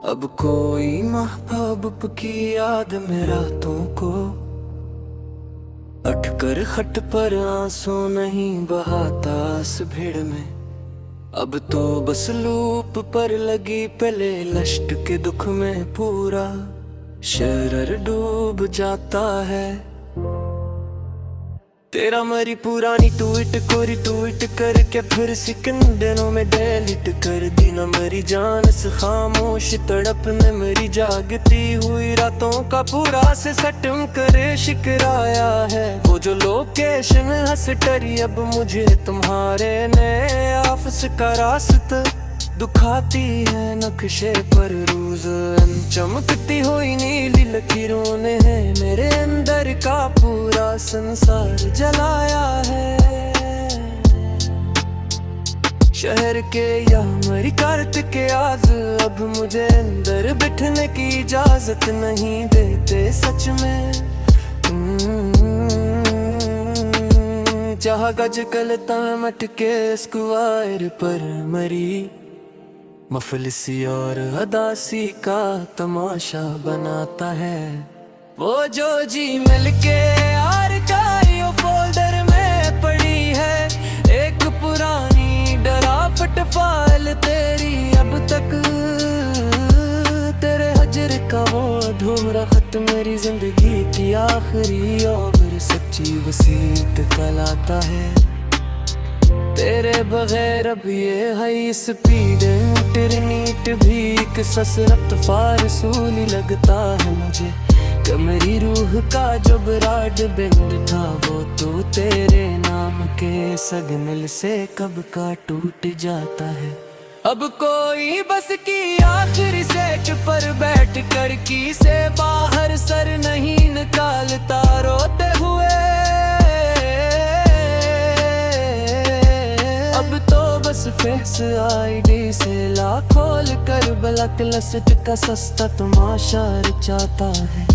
अब कोई महबूब की याद में रातों को अटकर खट पर आंसू नहीं बहाता इस भीड़ में। अब तो बस लूप पर लगी पले लश्ट के दुख में पूरा शरर डूब जाता है। तेरा मरी पुरानी ट्वीट को रिट्वीट करके फिर सिकंदरों में डिलीट कर दी ना मेरी जान इस खामोश तड़प ने मेरी जागती हुई रातों का पूरा से सटम करे शिकराया है। वो जो लोकेशन हंस टरी अब मुझे तुम्हारे नए ऑफिस का रास्ता दुखाती है नक्शे पर रोज चमकती हुई नीली लकीरों ने है मेरे अंदर का पूरा संसार जलाया है। शहर के या मरी कार्त के आज अब मुझे अंदर बिठने की इजाजत नहीं देते सच में। जहाँ गज कलता मटके स्क्वायर पर मरी मफलिसी और अदासी का तमाशा बनाता है। वो जो जी मिल के आर्काइव फोल्डर में पड़ी है एक पुरानी डरावट फाइल तेरी अब तक तेरे हजर का वो अधूरा खत मेरी जिंदगी की आखिरी और सच्ची वसीयत कहलाता है। तेरे बगैर अब ये हाई स्पीड इंटरनेट भी एक ससरत फारसूली लगता है मुझे कि मेरी रूह का जो ब्रॉड बैंड था वो तो तेरे नाम के सिग्नल से कब का टूट जाता है। अब कोई बस की आखिरी सेट पर बैठ कर की से बाहर सर नहीं निकालता रोते हुए। अब तो बस फेस आईडी से लाख खोल कर ब्लैक लिस्ट का सस्ता तमाशा रचाता है।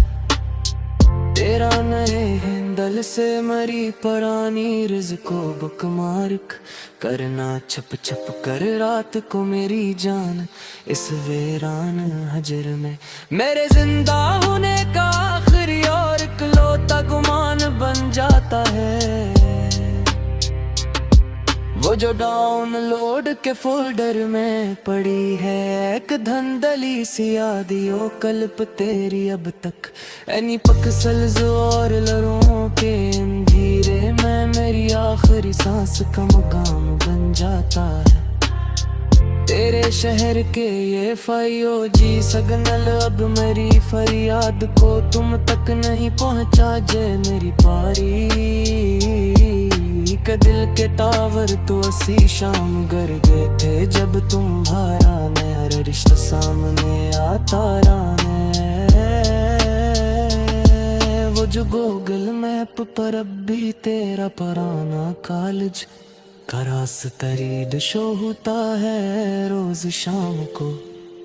तेरा नए हैंडल से मरी पुरानी रिज को बुकमार्क करना छप छप कर रात को मेरी जान इस वीरान हजर में मेरे जिंदा होने का आखिरी और इकलौता गुमान बन जाता है। वो जो डाउनलोड के फोल्डर में पड़ी है एक धंधली सी यादियों कल्प तेरी अब तक एनी पक्सल्स और लरों के अंधेरे में मेरी आखिरी सांस का मकाम बन जाता है। तेरे शहर के ये फाइयोजी सिग्नल अब मेरी फरियाद को तुम तक नहीं पहुंचा जे मेरी पारी के दिल के टावर तो असी शाम कर गए थे जब तुम्हारा नया रिश्ता सामने आता राने। वो जो गूगल मैप पर अब भी तेरा पुराना कॉलेज का रास्ता रीड शो होता है रोज शाम को।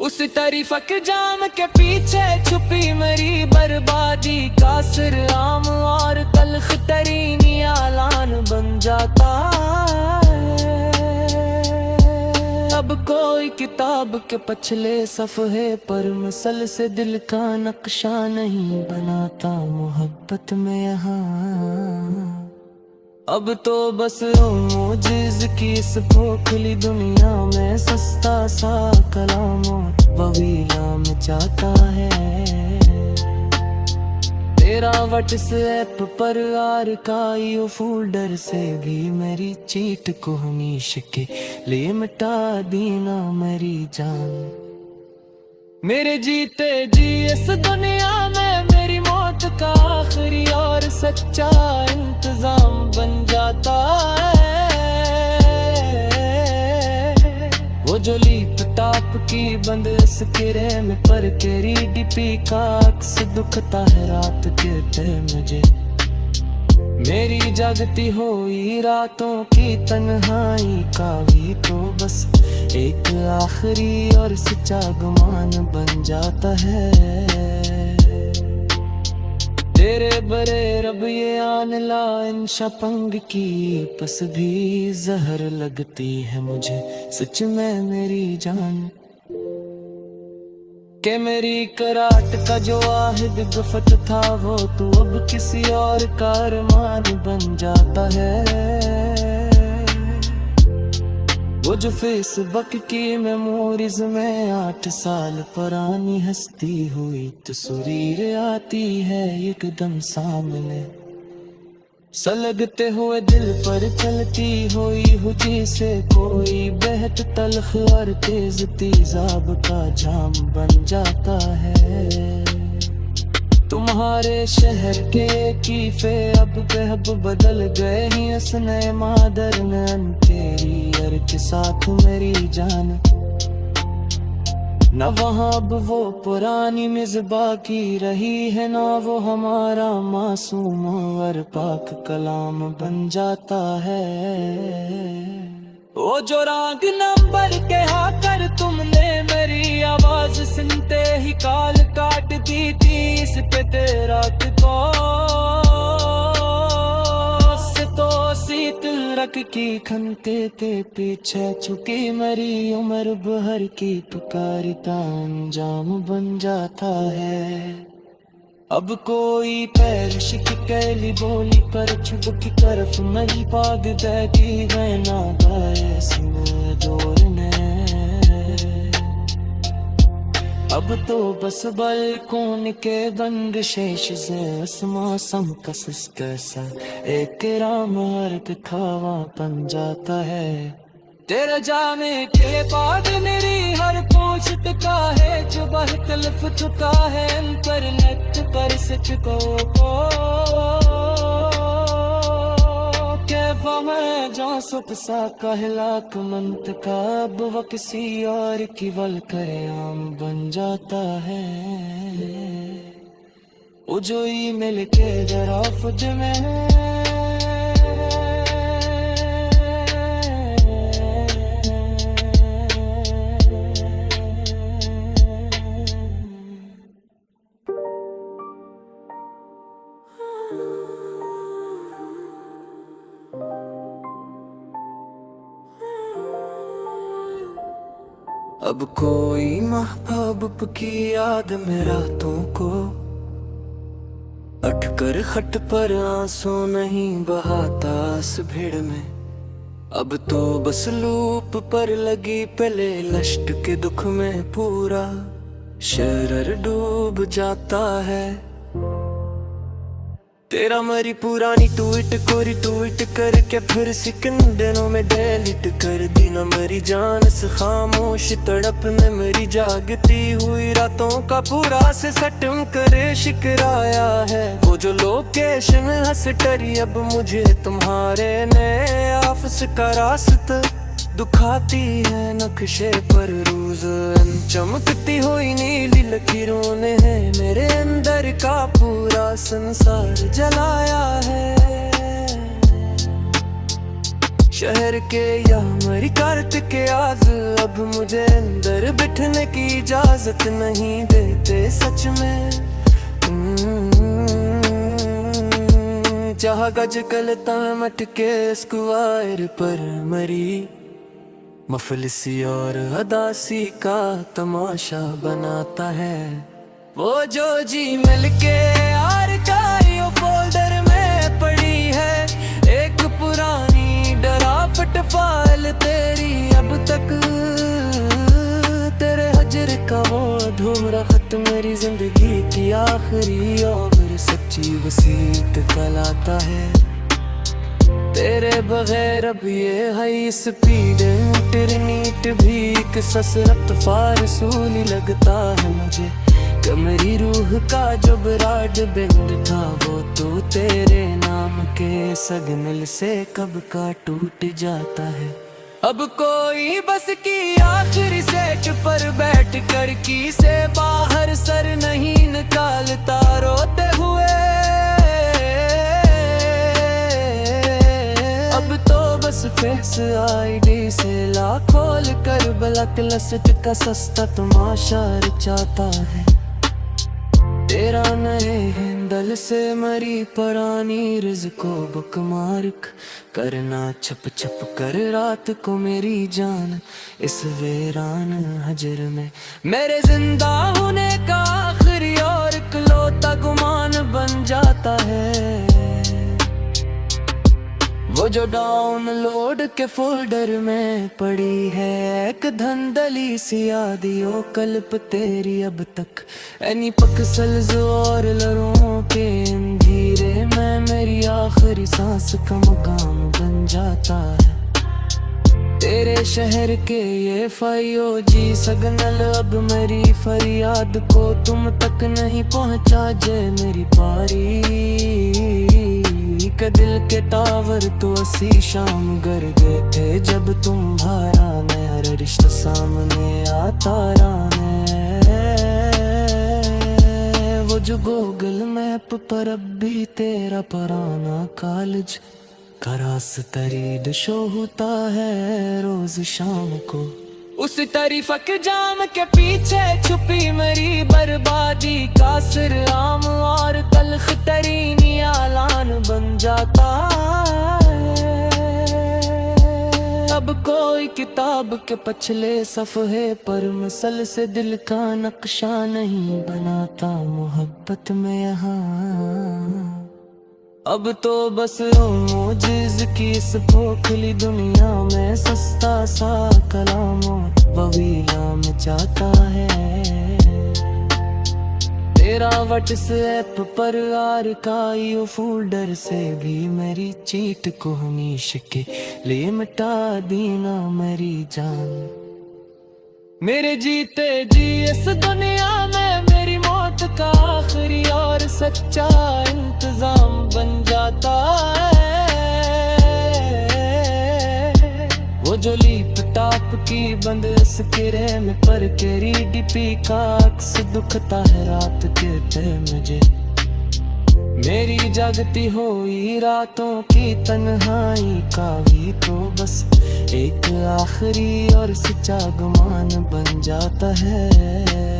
उस तरीफक जाम के पीछे छुपी मेरी बर्बादी का सिर आम और तल्ख तरीन आलान बन जाता है। अब कोई किताब के पछले सफ़हे पर मसल से दिल का नक्शा नहीं बनाता मोहब्बत में यहाँ। अब तो बस मोजिज़ की इस खोखली दुनिया में सस्ता सा कलामों ववीला में जाता है। तेरा व्हाट्सएप पर आर्काइव फोल्डर से भी मेरी चीट को हमेशा के लिए मिटा देना मेरी जान। मेरे जीते जी इस दुनिया में मेरी मौत का आखिरी और सच्चा इंतजाम बन जाता है। वो जो लीप टाप की बंद स्क्रे में पर तेरी डीपी का अक्स दुखता है रात के टाइम मुझे मेरी जागती हुई रातों की तन्हाई का भी तो बस एक आखिरी और सच्चा गुमान बन जाता है। तेरे बरे रब ये आन लाइन शपंग की पस भी जहर लगती है मुझे सच में मेरी जान। कि मेरी कराट का जो वाहिद गफत था वो तू अब किसी और का अरमान बन जाता है। वो जो फेसबुक की मेमोरीज में 8 साल पुरानी हस्ती हुई तस्वीर आती है एकदम सामने, सलगते हुए दिल पर चलती हुई हुजी से कोई बेहद तलख और तेज तेजाब का जाम बन जाता है। तुम्हारे शहर के कीफे अब बेहब बदल गए ही उसने मादर नैन तेरी यार के साथ मेरी जान। न वहाँ अब वो पुरानी मिज़बाह की रही है, ना वो हमारा मासूम और पाक कलाम बन जाता है। वो जो राग नंबर के हाकर तुमने मेरी आवाज सुनते ही काल काट दी थी, इस पे तेरा तो शीतल रख की खनते थे पीछे छुकी मेरी उम्र बहर की पुकारता अंजाम बन जाता है। अब कोई पैर शिक कैली बोली कर छुपकी तरफ मई पाग देगी मैं ना गाए सिने जोरने। अब तो बस बालकोन के बंद शेष से उस मौसम का कैसा एक राम अर्थ खावा बन जाता है। तेरे जाने के बाद मेरी हर पोस्ट का है जो तलफ चुका है इंटरनेट पर सच को कैफा मैं जा सुख सा कहलाक मंत का अब वो किसी और की वल करे आम बन जाता है। वो जो ईमेल के दराफत में अब कोई महबूब की याद में रातों को अटकर खट पर आंसू नहीं बहाता इस भीड़ में। अब तो बस लूप पर लगी पले लश्ट के दुख में पूरा शहर डूब जाता है। तेरा मरी पुरानी ट्वीट को रिट्वीट करके फिर सिकंदरों में डिलीट कर दी ना मेरी जान से खामोश तड़प में मेरी जागती हुई रातों का पूरा से सटम करे शिकराया है। वो जो लोकेशन हंस टरी अब मुझे तुम्हारे नए ऑफिस का रास्ता दुखाती है नक्शे पर रोज चमकती हुई नीली लकीरों ने है मेरे अंदर का पूरा संसार जलाया है। शहर के या मरी कार्त के आज अब मुझे अंदर बिठने की इजाजत नहीं देते सच में। चाह गज कलता मटके स्क्वायर पर मरी मफलिसी और अदासी का तमाशा बनाता है। वो जो जीमेल के आर्काइव फोल्डर में पड़ी है एक पुरानी डरावट फाइल तेरी अब तक तेरे हजर का वो अधूरा खत मेरी जिंदगी की आखिरी और सच्ची वसीयत कहलाता है। तेरे बगैर अब ये हाई स्पीड इंटरनेट भी एक ससरत फारसूली लगता है मुझे। कमरी रूह का जो ब्रॉड बैंड था वो तो तेरे नाम के सिग्नल से कब का टूट जाता है। अब कोई बस की आखिरी सेट पर बैठ कर की से बाहर सर नहीं निकालता रोते हुए। अब तो बस फेस आईडी से खोल कर ब्लैक लिस्ट का सस्ता तमाशा रचाता है। तेरा नए मंदल से मरी पुरानी रिज़्को बुकमार्क करना छप छप कर रात को मेरी जान इस वीरान हजर में मेरे जिंदा होने का आखिरी और इकलौता गुमान बन जाता है वो जो डाउनलोड के फोल्डर में पड़ी है एक धंधली सी यादियों कल्प तेरी अब तक एनी पिक्सेल्स और लरों के धीरे में मेरी आखिरी सांस का मकाम बन जाता है तेरे शहर के ये 5G सिग्नल अब मेरी फरियाद को तुम तक नहीं पहुंचा जे मेरी पारी के दिल के टावर तो असी शाम कर गए थे जब तुम भारा ने हर रिश्ता सामने आता राने वो जो गूगल मैप पर अब भी तेरा पुराना कॉलेज का रास्ता रीड शो होता है रोज शाम को उस तरीफक जाम के पीछे छुपी मेरी बर्बादी का सिर आम और तल्ख तरीन आलान बन जाता है अब कोई किताब के पछले सफ़हे पर मसल से दिल का नक्शा नहीं बनाता मोहब्बत में यहाँ अब तो बस मोजिज़ की इस खोखली दुनिया में सस्ता सा कलामों बवीला में जाता है तेरा व्हाट्सएप पर आर्काइव फोल्डर से भी मेरी चीट को हमेशा के लिए मिटा देना मेरी जान मेरे जीते जी इस दुनिया में मेरी मौत का आखिरी और सच्चा इंतजाम बन जाता है वो जो लीप टाप की बंद स्क्रीन में पर केरी डीपी का अक्स दुखता है रात के ते मुझे मेरी जागती हुई रातों की तन्हाई का भी तो बस एक आखिरी और सच्चा गुमान बन जाता है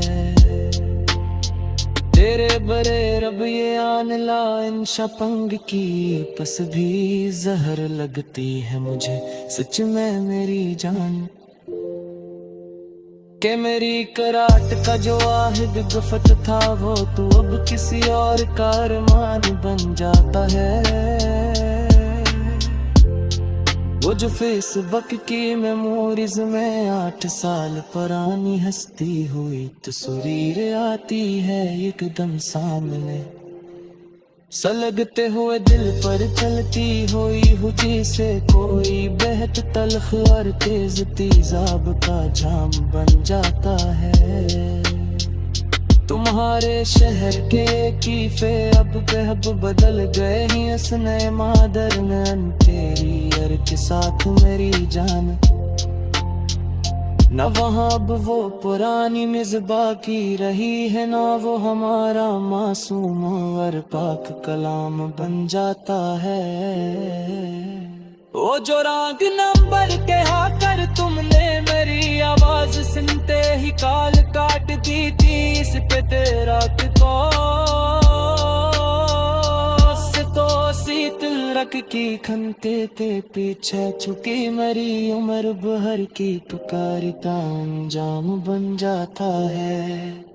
तेरे बरे रब ये आन ला इन शपंग की पस भी जहर लगती है मुझे सच में मेरी जान के मेरी कराट का जो वाहिद गफत था वो तो अब किसी और का अरमान बन जाता है वो जो फेसबुक की मेमोरीज में 8 साल पुरानी हस्ती हुई तस्वीर आती है एकदम सामने सलगते हुए दिल पर चलती हुई हुजी से कोई बहत तलख और तेज तेजाब का जाम बन जाता है तुम्हारे शहर के कीफे अब बेहब बदल गए ही इस नए मादर नैन तेरी यार के साथ मेरी जान न वहाँ अब वो पुरानी मिज़बा की रही है ना वो हमारा मासूम और पाक कलाम बन जाता है वो जो राग नंबर के हाकर तुमने मेरी आवाज सुनते ही काल काट दी थी इस पे तेरा तो शीतल रख की खनते ते पीछे छुकी मेरी उम्र बहर की पुकारी का अंजाम बन जाता है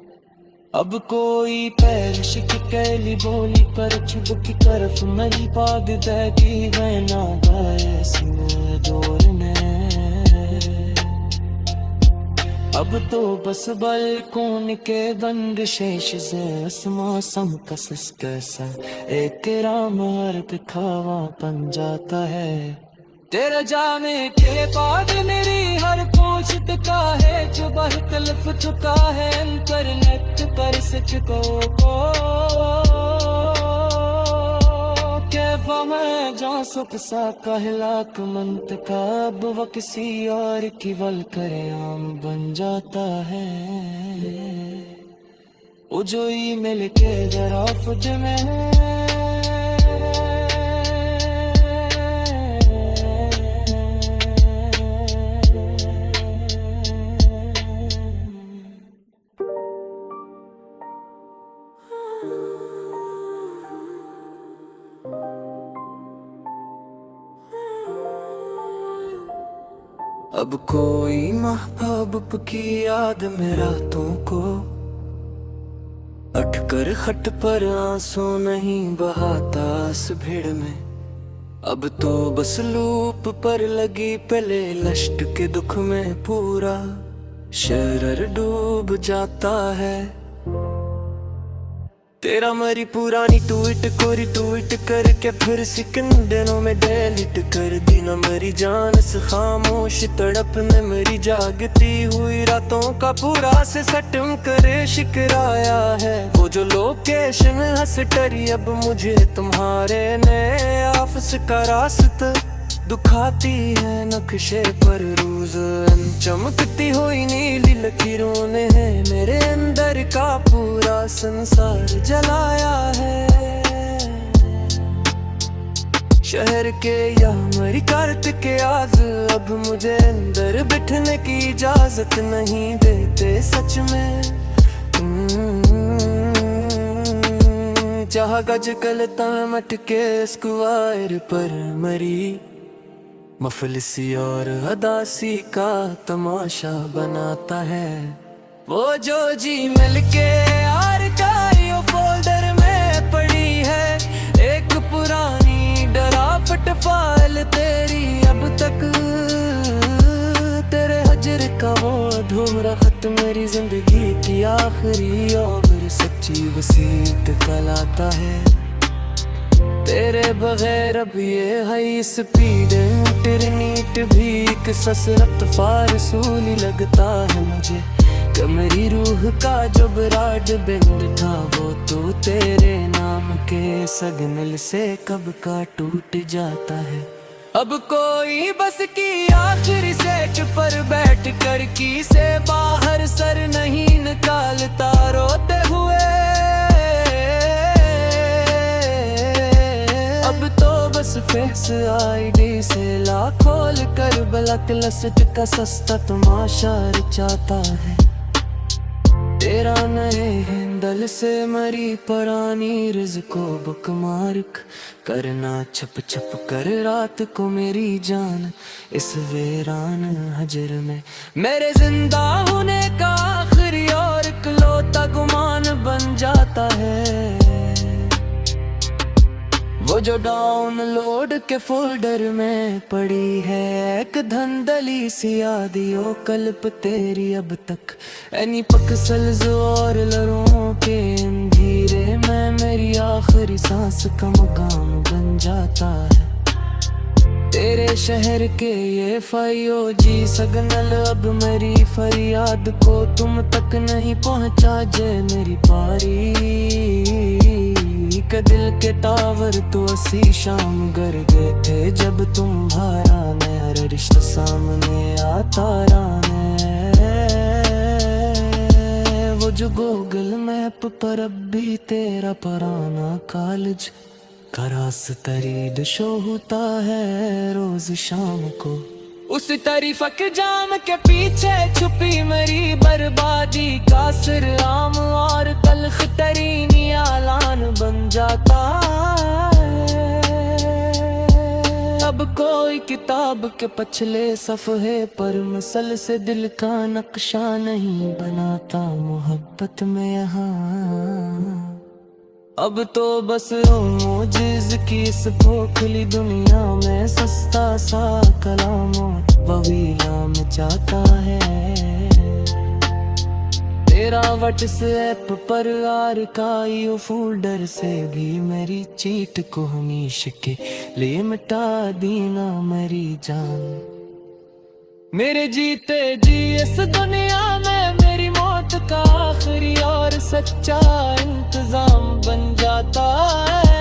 अब कोई पैरिश की कैली बोली पर छुप की तरफ मेरी पाग देगी वह ना गाए सिने जोरने अब तो बस बालकोन के बंद शेष से इस मौसम का कैसा एक राम अर्थ खावा बन जाता है तेरा जाने के बाद मेरी हर पोस्ट का है जो बहतलफ चुका है इंटरनेट पर सच को कैफा मैं जा सुख सा कहलाक मंत का अब वो किसी और की वल करे आम बन जाता है वो जो ईमेल के दराफ्त में अब कोई महबूब की याद में रातों को अटकर खट पर आंसू नहीं बहाता इस भीड़ में। अब तो बस लूप पर लगी पले लश्ट के दुख में पूरा शहर डूब जाता है। तेरा मरी पुरानी ट्वीट को रिट्वीट करके फिर सिकंदरों में डिलीट कर दी ना मेरी जान से खामोश तड़प में मेरी जागती हुई रातों का पूरा से सटम करे शिकराया है। वो जो लोकेशन हंस टरी अब मुझे तुम्हारे नए ऑफिस का रास्ता दुखाती है नक्शे पर रोज चमकती हुई नीली लकीरों ने है मेरे अंदर का पूरा संसार जलाया है। शहर के या मरी कार्त के आज अब मुझे अंदर बिठने की इजाजत नहीं देते सच में। चाह गज गलता मटके स्क्वायर पर मरी मफलसी और अदासी का तमाशा बनाता है। वो जो जी मिल के आर्काइव फोल्डर में पड़ी है एक पुरानी ड्राफ्ट फाइल तेरी अब तक तेरे हजर का वो अधूरा खत मेरी जिंदगी की आखिरी और सच्ची वसीयत कहलाता है। तेरे बगैर अब ये हाई स्पीड इंटरनेट भी एक ससरत फारसूली लगता है मुझे। कि मेरी रूह का जो ब्राड बैंड था वो तो तेरे नाम के सिग्नल से कब का टूट जाता है। अब कोई बस की आखिरी सेट पर बैठ कर की से बाहर सर नहीं निकालता रोते हुए। अब तो बस फेस आईडी से खोल कर ब्लैक लिस्ट का सस्ता तमाशा रचाता है। तेरा नए हैंडल से मरी पुरानी रिज को बुकमार्क करना छप छप कर रात को मेरी जान इस वीरान हजर में मेरे जिंदा होने का आखिरी और इकलौता गुमान बन जाता है। वो जो डाउनलोड के फोल्डर में पड़ी है एक धंधली सी यादियों कल्प तेरी अब तक एनी पक्सल्स और लरों के अंधेरे में मेरी आखिरी सांस का मकाम बन जाता है। तेरे शहर के ये फाइयोजी सिग्नल अब मेरी फरियाद को तुम तक नहीं पहुंचा जे मेरी पारी के दिल के टावर तो असी शाम कर गए थे जब तुम्हारा नया रिश्ता सामने आता राने। वो जो गूगल मैप पर अब भी तेरा पुराना कॉलेज का रास्ता रीड शो होता है रोज शाम को। उस तरीफक जाम के पीछे छुपी मेरी बर्बादी का सिर आम और तल्ख तरीन आलान बन जाता है। अब कोई किताब के पछले सफ़हे पर मसल से दिल का नक्शा नहीं बनाता मोहब्बत में यहाँ। अब तो बस मोजिज़ की इस खोखली दुनिया में सस्ता सा कलामों ववीला में चाहता है। तेरा व्हाट्सएप पर आर्काइव फोल्डर से भी मेरी चीट को हमेशा के लिए मिटा देना मेरी जान। मेरे जीते जी इस दुनिया में मेरी मौत का आखिरी और सच्चा इंतजाम बन जाता है।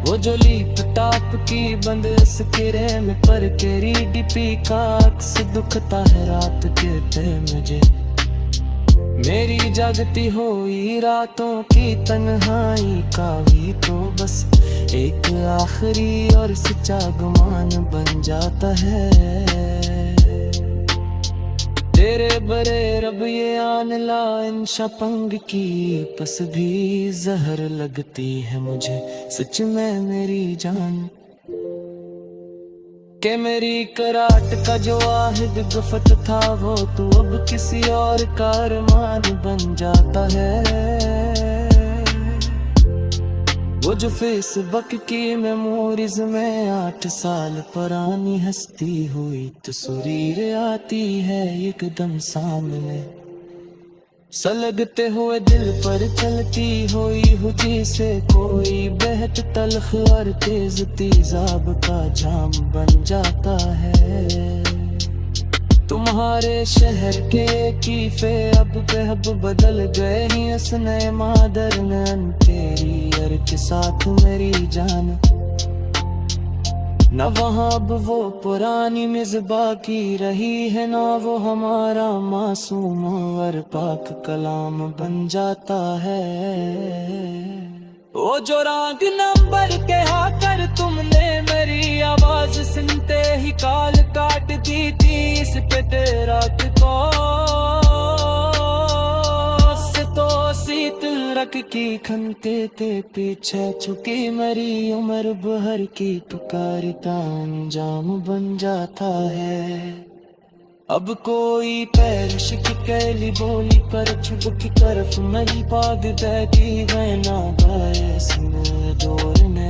वो जो लीप टाप की बंद स्क्रीन में पर केरी डीपी का अक्स दुखता है रात के पे मुझे। मेरी जागती हुई रातों की तन्हाई का भी तो बस एक आखिरी और सच्चा गुमान बन जाता है। तेरे बरे रब ये आन ला इन शपंग की पस भी जहर लगती है मुझे सच में मेरी जान। कि मेरी कराट का जो वाहिद गफत था वो तो अब किसी और का अरमान बन जाता है। वो जो फेसबुक की मेमोरीज में 8 साल पुरानी हस्ती हुई तस्वीर आती है एकदम सामने, सलगते हुए दिल पर चलती हुई हुजी से कोई बहत तलख और तेज तेजाब का जाम बन जाता है। तुम्हारे शहर के कीफे अब बेहब बदल गए ही उस नए मादर नैन तेरी यार के साथ मेरी जान, न वहाँ अब वो पुरानी मिज़बा की रही है, ना वो हमारा मासूम और पाक कलाम बन जाता है। वो जो रंग नंबर के आकर तुमने मेरी आवाज सुनते ही काल काट दी थी, इस पे तेरा तो सीत रख की खनते ते पीछे छुकी मेरी उम्र बहर की पुकार का अंजाम बन जाता है। अब कोई पैरिश की कैली बोली कर छुप की तरफ मेरी पाग बैठी वैना गाए सिने जोड़ने,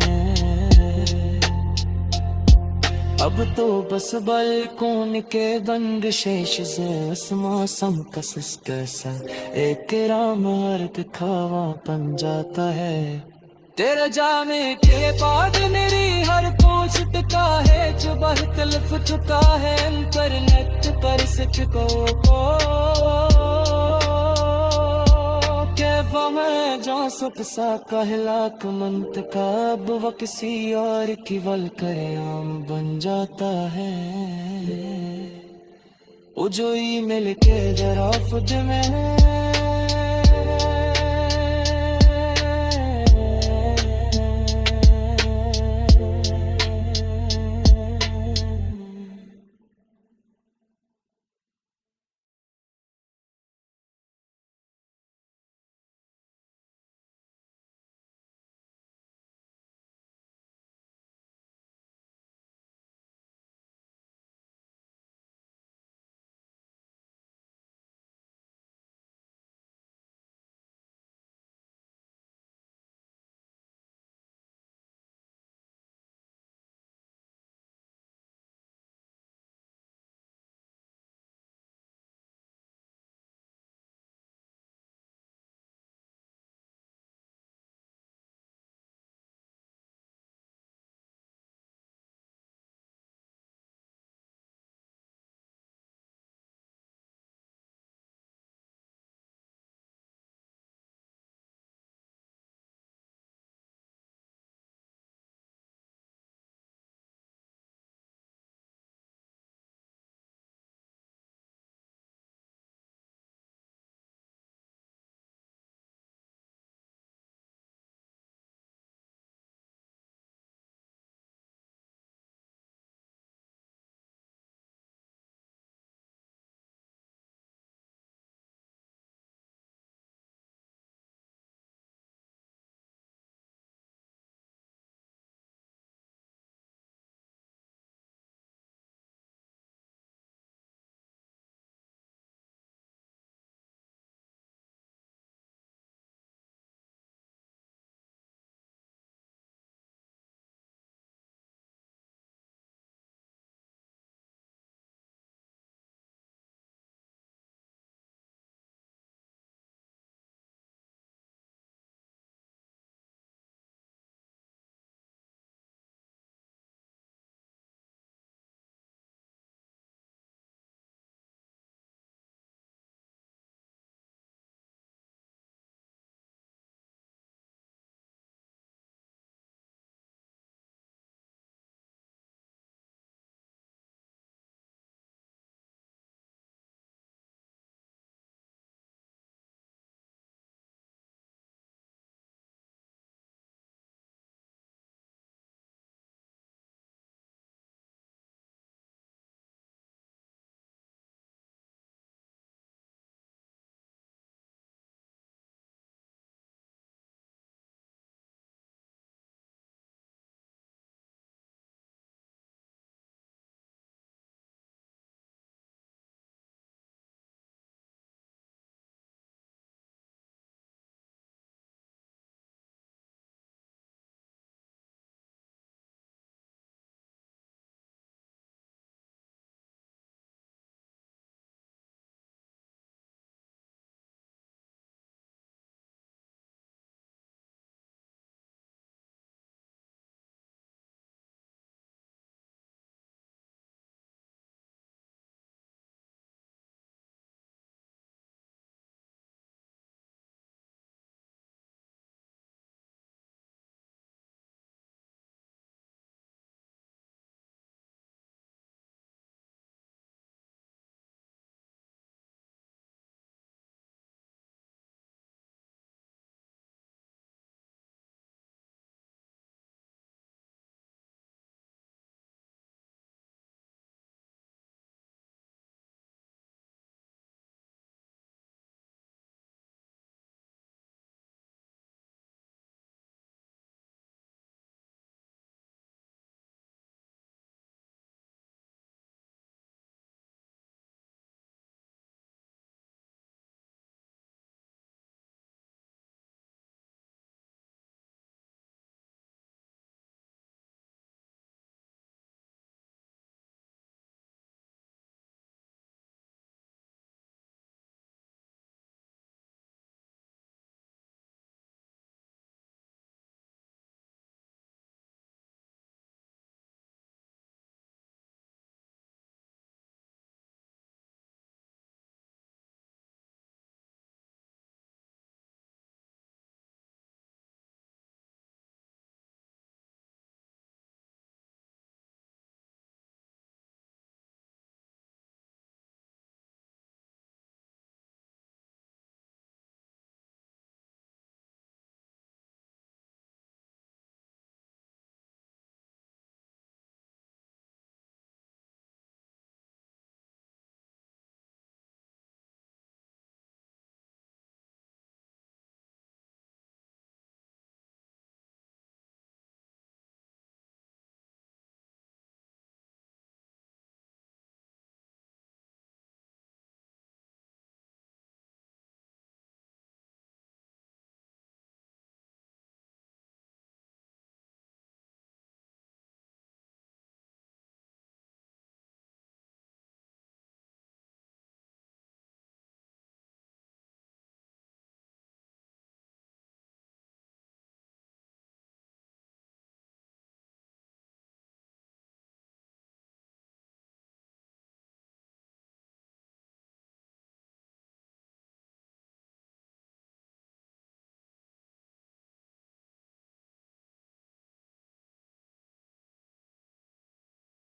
अब तो बस बालकोन के बंद शेष से उस मौसम का कैसा एक राम अर्थ खावा बन जाता है। तेरे जाने के बाद मेरी हर पोस्ट का है जो बहुत तलफ चुका है इंटरनेट पर सिटको कैफा में जो सुख सा कहलाक मंतकाब वो किसी और की वल करे आम बन जाता है। वो जो ईमेल के दराफत में